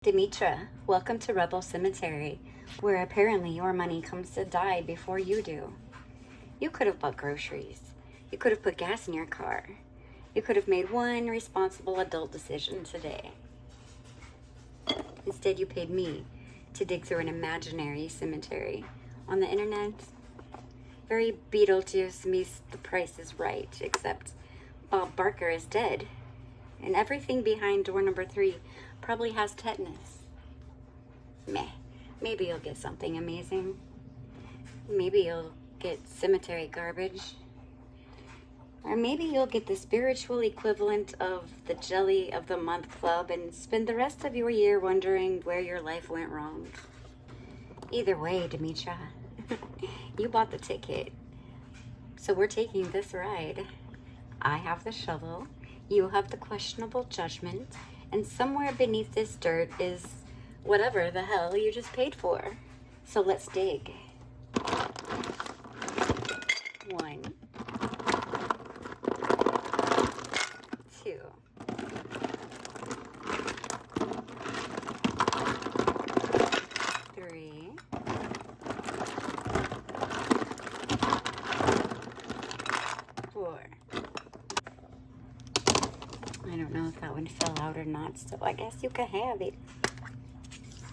Demetra, welcome to Rebel Cemetery, where apparently your money comes to die before you do. You could have bought groceries. You could have put gas in your car. You could have made one responsible adult decision today. Instead, you paid me to dig through an imaginary cemetery on the internet. Very Beetlejuice meets The Price is Right, except Bob Barker is dead, and everything behind door number 3 probably has tetanus. Meh. Maybe you'll get something amazing. Maybe you'll get cemetery garbage. Or maybe you'll get the spiritual equivalent of the Jelly of the Month Club and spend the rest of your year wondering where your life went wrong. Either way, Demetra, you bought the ticket. So we're taking this ride. I have the shovel, you have the questionable judgment, and somewhere beneath this dirt is whatever the hell you just paid for. So let's dig. 1, 2, 3, 4. I don't know if that one fell out or not, so I guess you can have it.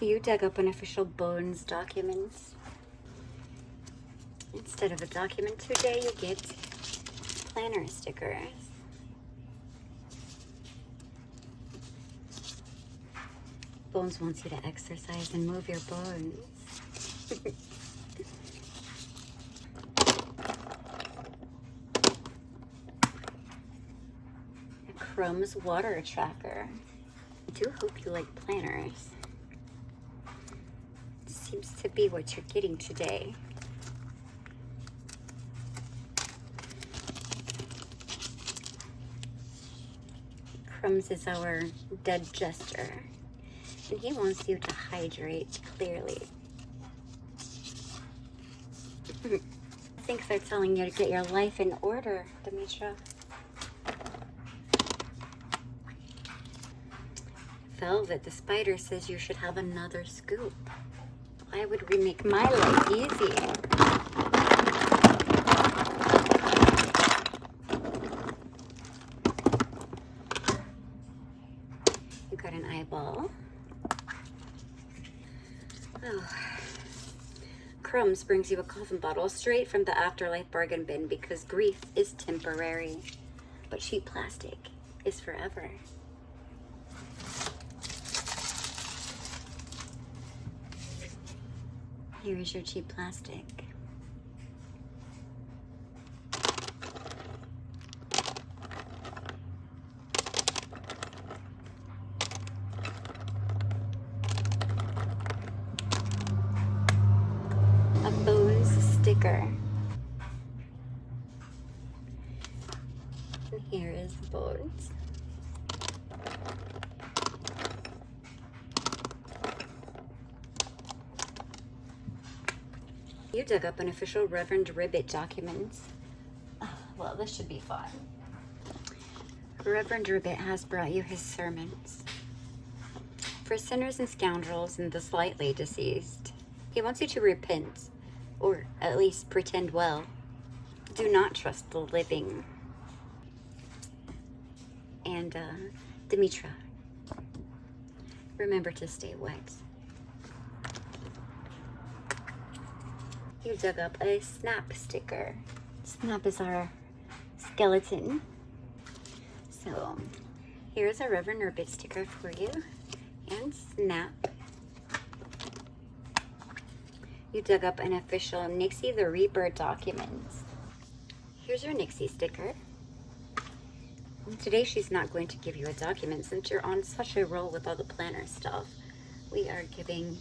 You dug up an official bones document. Instead of a document today, you get planner stickers. Bones wants you to exercise and move your bones. Crumb's water tracker. I do hope you like planners. Seems to be what you're getting today. Crumbs is our dead jester, and he wants you to hydrate clearly. I think they're telling you to get your life in order, Demetra. Velvet the spider says you should have another scoop. Why would we make my life easy? You got an eyeball. Oh. Crumbs brings you a coffin bottle straight from the afterlife bargain bin because grief is temporary, but cheap plastic is forever. Here is your cheap plastic. A bones sticker. And here is the bones. You dug up an official Reverend Ribbit document. Well, this should be fun. Reverend Ribbit has brought you his sermons. For sinners and scoundrels and the slightly deceased. He wants you to repent, or at least pretend well. Do not trust the living. And, Demetra, remember to stay wet. You dug up a Snap sticker. Snap is our skeleton. So here's a Reverend Ribbit sticker for you. And Snap. You dug up an official Nixie the Reaper document. Here's your Nixie sticker. And today she's not going to give you a document since you're on such a roll with all the planner stuff. We are giving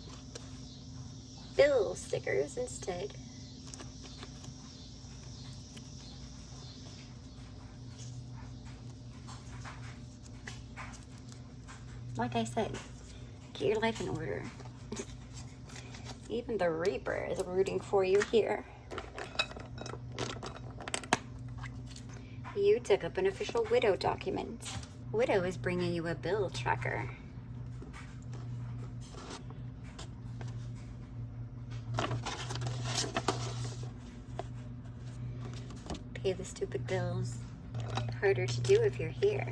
bill stickers instead. Like I said, get your life in order. Even the Reaper is rooting for you here. You dug up an official widow document. Widow is bringing you a bill tracker. pay the stupid bills. Harder to do if you're here,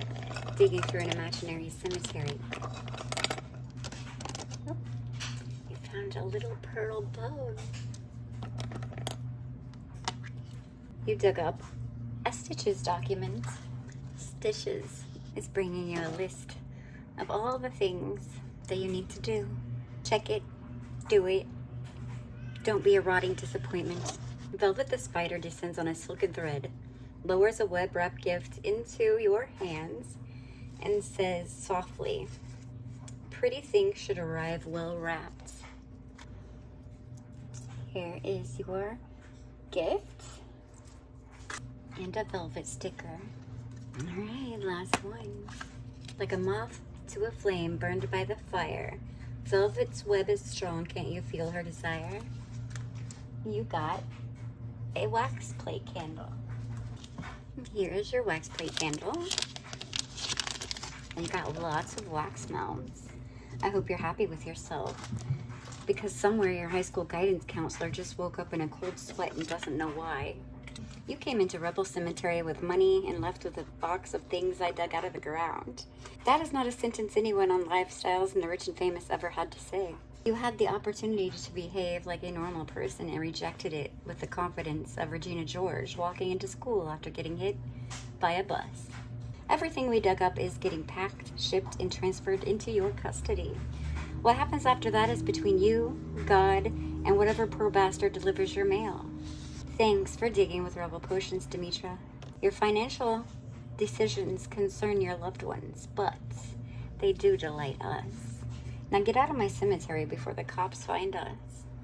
digging through an imaginary cemetery. Oh, you found a little pearl bone. You dug up a Stitches document. Stitches is bringing you a list of all the things that you need to do. Check it, do it. Don't be a rotting disappointment. Velvet the spider descends on a silken thread, lowers a web wrap gift into your hands, and says softly, "Pretty things should arrive well wrapped." Here is your gift and a velvet sticker. All right, last one. Like a moth to a flame burned by the fire, velvet's web is strong, can't you feel her desire? You got a wax plate candle. Here is your wax plate candle. And you got lots of wax melts. I hope you're happy with yourself, because somewhere your high school guidance counselor just woke up in a cold sweat and doesn't know why. You came into Rebel Cemetery with money and left with a box of things I dug out of the ground. That is not a sentence anyone on Lifestyles and the Rich and Famous ever had to say. You had the opportunity to behave like a normal person and rejected it with the confidence of Regina George walking into school after getting hit by a bus. Everything we dug up is getting packed, shipped, and transferred into your custody. What happens after that is between you, God, and whatever poor bastard delivers your mail. Thanks for digging with Rebel Potions, Demetra. Your financial decisions concern your loved ones, but they do delight us. Now get out of my cemetery before the cops find us.